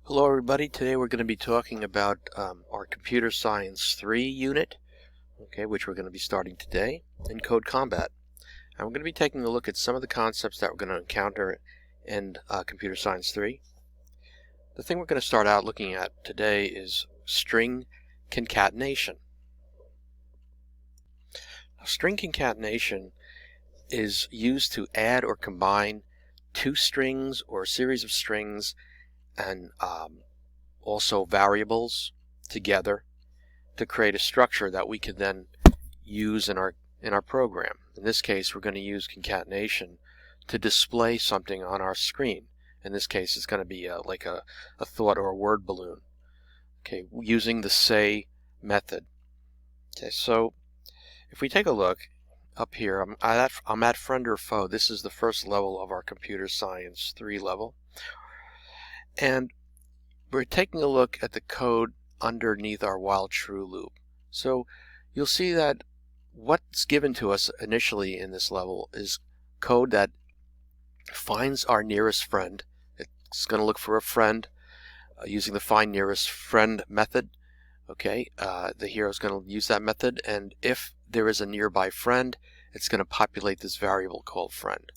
Hello everybody, today we're going to be talking about our Computer Science 3 unit, which we're going to be starting today in Code Combat. And we're going to be taking a look at some of the concepts that we're going to encounter in Computer Science 3. The thing we're going to start out looking at today is string concatenation. Now, string concatenation is used to add or combine two strings or a series of strings and also variables together to create a structure that we can then use in our program. In this case, we're going to use concatenation to display something on our screen. In this case, it's going to be like a thought or a word balloon. Okay, using the say method. Okay, so if we take a look up here, I'm at friend or foe. This is the first level of our Computer Science 3 level. And we're taking a look at the code underneath our while true loop. So you'll see that what's given to us initially in this level is code that finds our nearest friend. It's going to look for a friend using the find nearest friend method. Okay, the hero is going to use that method, and if there is a nearby friend, it's going to populate this variable called friend.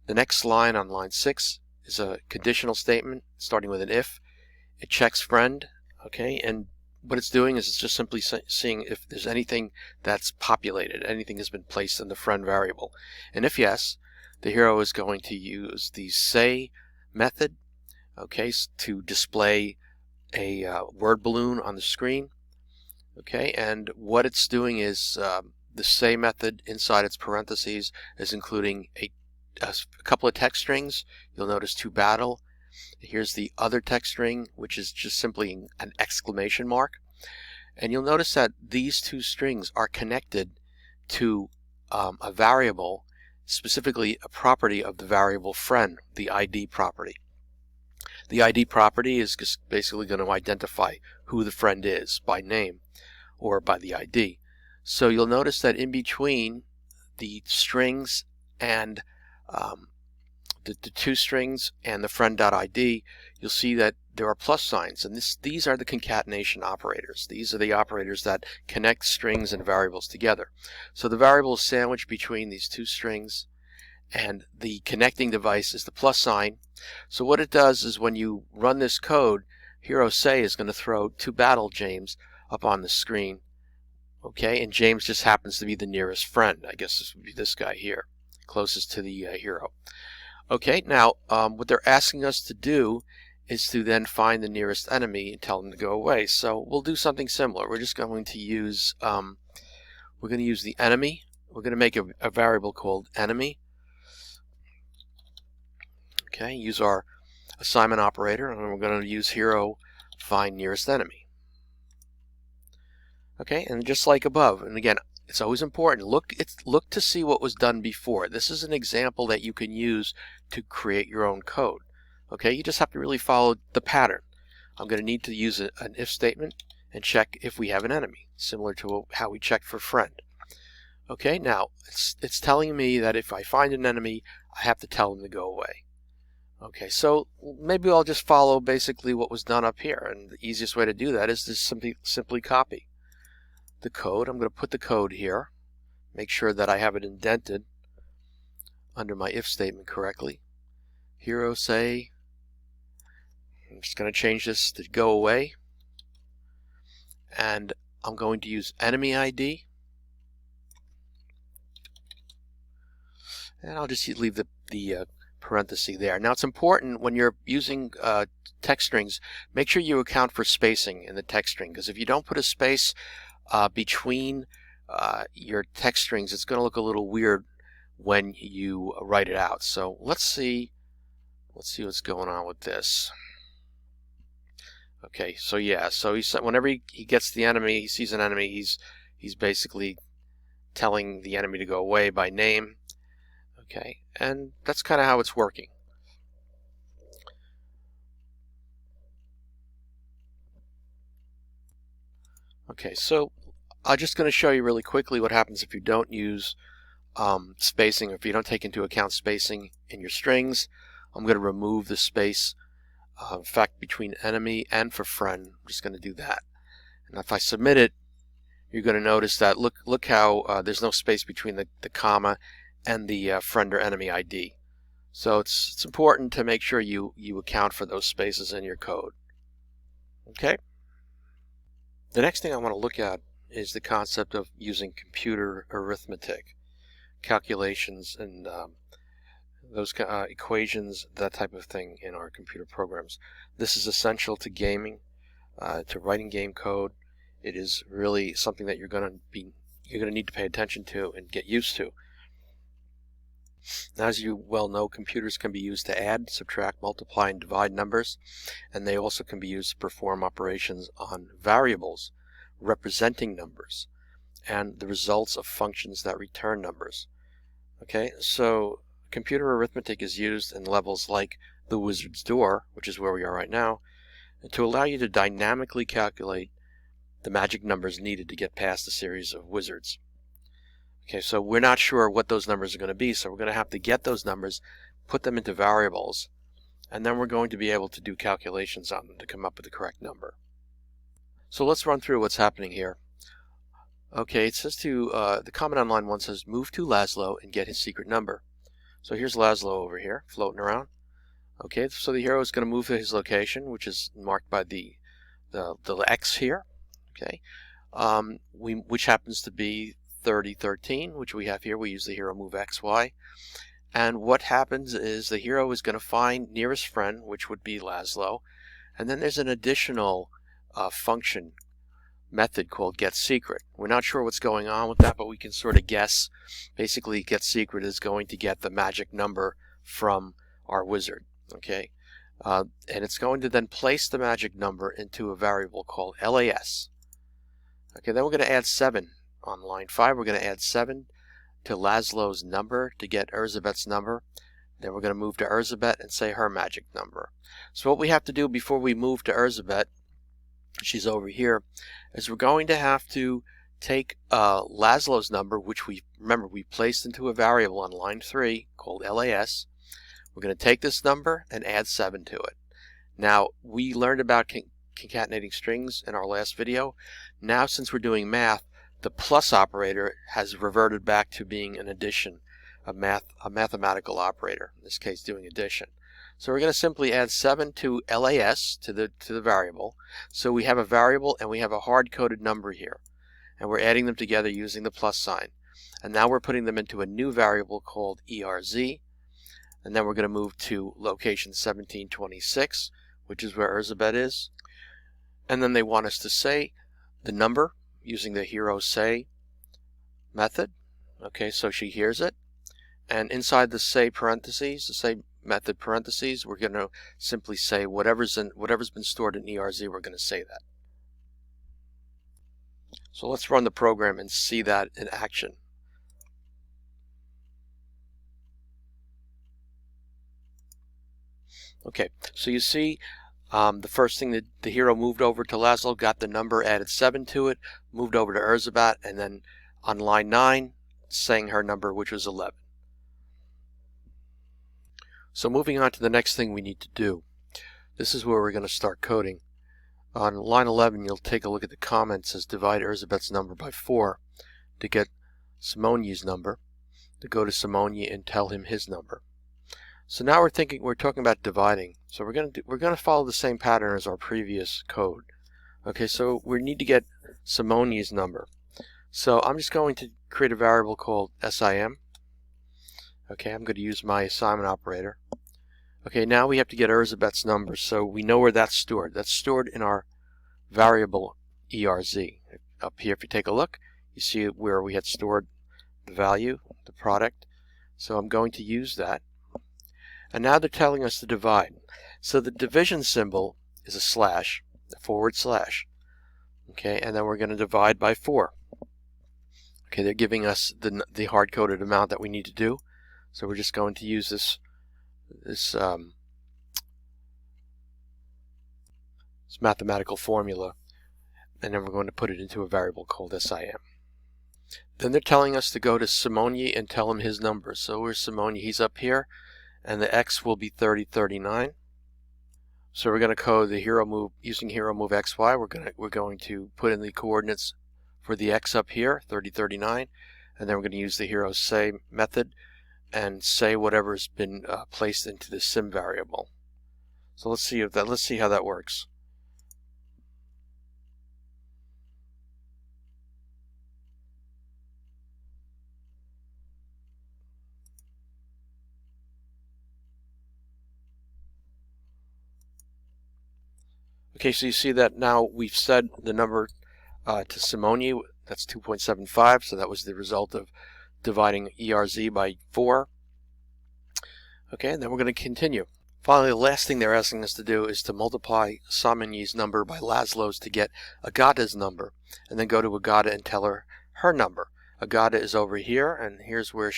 The next line on line 6 is a conditional statement starting with an if. It checks friend, okay, and what it's doing is it's just simply seeing if there's anything that's populated, anything has been placed in the friend variable. And if yes, the hero is going to use the say method, okay, to display a word balloon on the screen. Okay, and what it's doing is the say method inside its parentheses is including a couple of text strings. You'll notice to battle. Here's the other text string, which is just simply an exclamation mark. And you'll notice that these two strings are connected to a variable, specifically a property of the variable friend, the ID property. The ID property is just basically going to identify who the friend is by name or by the ID. So you'll notice that in between the strings and the two strings and the friend.id, you'll see that there are plus signs, and these are the concatenation operators. These are the operators that connect strings and variables together. So the variable is sandwiched between these two strings, and the connecting device is the plus sign. So what it does is when you run this code, hero say is going to throw to battle James up on the screen. Okay, and James just happens to be the nearest friend. I guess this would be this guy here, closest to the hero. Okay, now what they're asking us to do is to then find the nearest enemy and tell them to go away. So we'll do something similar. We're just going to use the enemy. We're going to make a variable called enemy. Okay, use our assignment operator, and we're going to use hero find nearest enemy. Okay, and just like above, and again, it's always important. Look to see what was done before. This is an example that you can use to create your own code. Okay, you just have to really follow the pattern. I'm going to need to use an if statement and check if we have an enemy, similar to how we checked for friend. Okay, now it's telling me that if I find an enemy, I have to tell them to go away. Okay, so maybe I'll just follow basically what was done up here, and the easiest way to do that is to simply copy the code. I'm going to put the code here, make sure that I have it indented under my if statement correctly. Hero say, I'm just going to change this to go away, and I'm going to use enemy ID, and I'll just leave the parenthesis there. Now it's important when you're using text strings, make sure you account for spacing in the text string, because if you don't put a space between your text strings, it's going to look a little weird when you write it out. So let's see what's going on with this. Okay, so yeah, so whenever he gets the enemy, he sees an enemy, he's basically telling the enemy to go away by name. Okay, and that's kind of how it's working. Okay, so I'm just going to show you really quickly what happens if you don't use spacing, or if you don't take into account spacing in your strings. I'm going to remove the space In fact, between enemy and for friend, I'm just going to do that. And if I submit it, you're going to notice that look how there's no space between the comma and the friend or enemy ID. So it's important to make sure you account for those spaces in your code. Okay? The next thing I want to look at is the concept of using computer arithmetic, calculations, and those equations, that type of thing in our computer programs. This is essential to gaming, to writing game code. It is really something that you're going to need to pay attention to and get used to. Now, as you well know, computers can be used to add, subtract, multiply, and divide numbers, and they also can be used to perform operations on variables representing numbers and the results of functions that return numbers. Okay, so computer arithmetic is used in levels like the wizard's door, which is where we are right now, to allow you to dynamically calculate the magic numbers needed to get past a series of wizards. Okay, so we're not sure what those numbers are going to be, so we're going to have to get those numbers, put them into variables, and then we're going to be able to do calculations on them to come up with the correct number. So let's run through what's happening here. Okay, it says the comment on line 1 says, move to Laszlo and get his secret number. So here's Laszlo over here, floating around. Okay, so the hero is going to move to his location, which is marked by the X here. Okay, which happens to be 3013, which we have here. We use the hero move XY. And what happens is the hero is going to find nearest friend, which would be Laszlo. And then there's an additional function method called getSecret. We're not sure what's going on with that, but we can sort of guess. Basically, getSecret is going to get the magic number from our wizard. Okay, and it's going to then place the magic number into a variable called LAS. Okay, then we're going to add 7 on line 5. We're going to add 7 to Laszlo's number to get Erzsébet's number. Then we're going to move to Erzsébet and say her magic number. So what we have to do before we move to Erzsébet, she's over here, is we're going to have to take Laszlo's number, which we placed into a variable on line 3 called LAS. We're going to take this number and add 7 to it. Now, we learned about concatenating strings in our last video. Now, since we're doing math, the plus operator has reverted back to being an addition, a mathematical operator, in this case doing addition. So we're going to simply add 7 to LAS, to the variable. So we have a variable and we have a hard-coded number here. And we're adding them together using the plus sign. And now we're putting them into a new variable called ERZ. And then we're going to move to location 1726, which is where Erzsébet is. And then they want us to say the number using the hero say method. Okay, so she hears it. And inside the say parentheses, the say method parentheses, we're going to simply say whatever's been stored in ERZ, we're going to say that. So let's run the program and see that in action. Okay, so you see the first thing that the hero moved over to Laszlo, got the number, added 7 to it, moved over to Erzsébet, and then on line 9, saying her number, which was 11. So moving on to the next thing we need to do. This is where we're going to start coding. On line 11, you'll take a look at the comment. It says divide Erzsébet's number by 4 to get Simonyi's number, to go to Simonyi and tell him his number. So now we're talking about dividing. So we're going to follow the same pattern as our previous code. Okay, so we need to get Simonyi's number. So I'm just going to create a variable called SIM. Okay, I'm going to use my assignment operator. Okay, now we have to get Erzsébet's number, so we know where that's stored. That's stored in our variable ERZ. Up here, if you take a look, you see where we had stored the value, the product. So I'm going to use that. And now they're telling us to divide. So the division symbol is a slash, a forward slash. Okay, and then we're going to divide by 4. Okay, they're giving us the hard-coded amount that we need to do. So we're just going to use this mathematical formula, and then we're going to put it into a variable called SIM. Then they're telling us to go to Simonyi and tell him his number. So where's Simonyi? He's up here, and the X will be 3039. So we're going to code the hero move using hero move XY. We're going to put in the coordinates for the X up here, 30, 39, and then we're going to use the hero say method and say whatever's been placed into the sim variable. So let's see how that works. Okay, so you see that now we've set the number to Simone. That's 2.75, so that was the result of dividing ERZ by 4. Okay, and then we're going to continue. Finally, the last thing they're asking us to do is to multiply Simonyi's number by Laszlo's to get Agata's number, and then go to Agata and tell her her number. Agata is over here, and here's where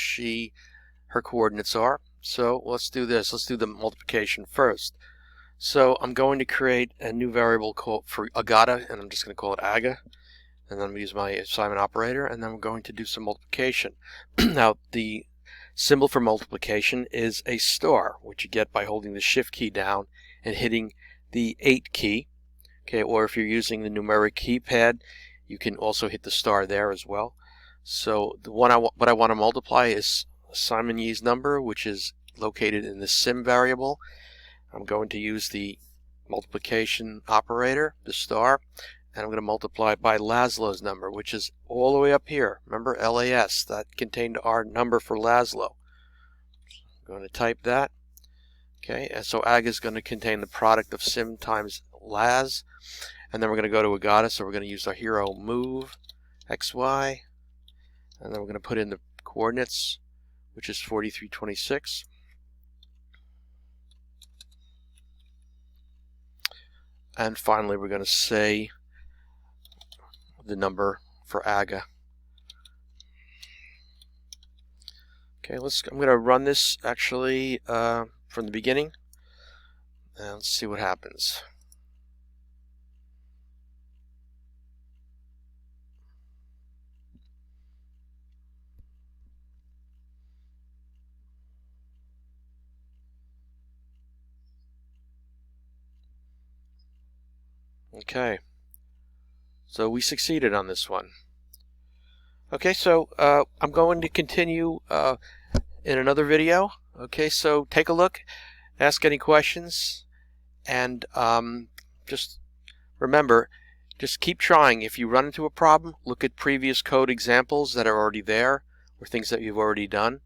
her coordinates are. So let's do this. Let's do the multiplication first. So I'm going to create a new variable for Agata, and I'm just going to call it Aga. And then I'm going to use my assignment operator, and then we're going to do some multiplication. Now, the symbol for multiplication is a star, which you get by holding the Shift key down and hitting the 8 key. Okay, or if you're using the numeric keypad, you can also hit the star there as well. So what I want to multiply is Simonyi's number, which is located in the sim variable. I'm going to use the multiplication operator, the star, and I'm going to multiply by Laszlo's number, which is all the way up here. Remember, LAS, that contained our number for Laszlo. I'm going to type that. Okay, and so AG is going to contain the product of sim times Laz, and then we're going to go to Agata, so we're going to use our hero move XY, and then we're going to put in the coordinates, which is 4326. And finally, we're going to say the number for Aga. Okay, I'm going to run this actually from the beginning, and let's see what happens. Okay, so we succeeded on this one. Okay, so I'm going to continue in another video. Okay, so take a look, ask any questions, and just remember, just keep trying. If you run into a problem, look at previous code examples that are already there or things that you've already done,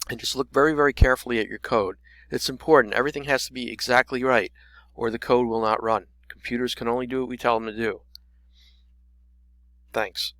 and just look very, very carefully at your code. It's important. Everything has to be exactly right, or the code will not run. Computers can only do what we tell them to do. Thanks.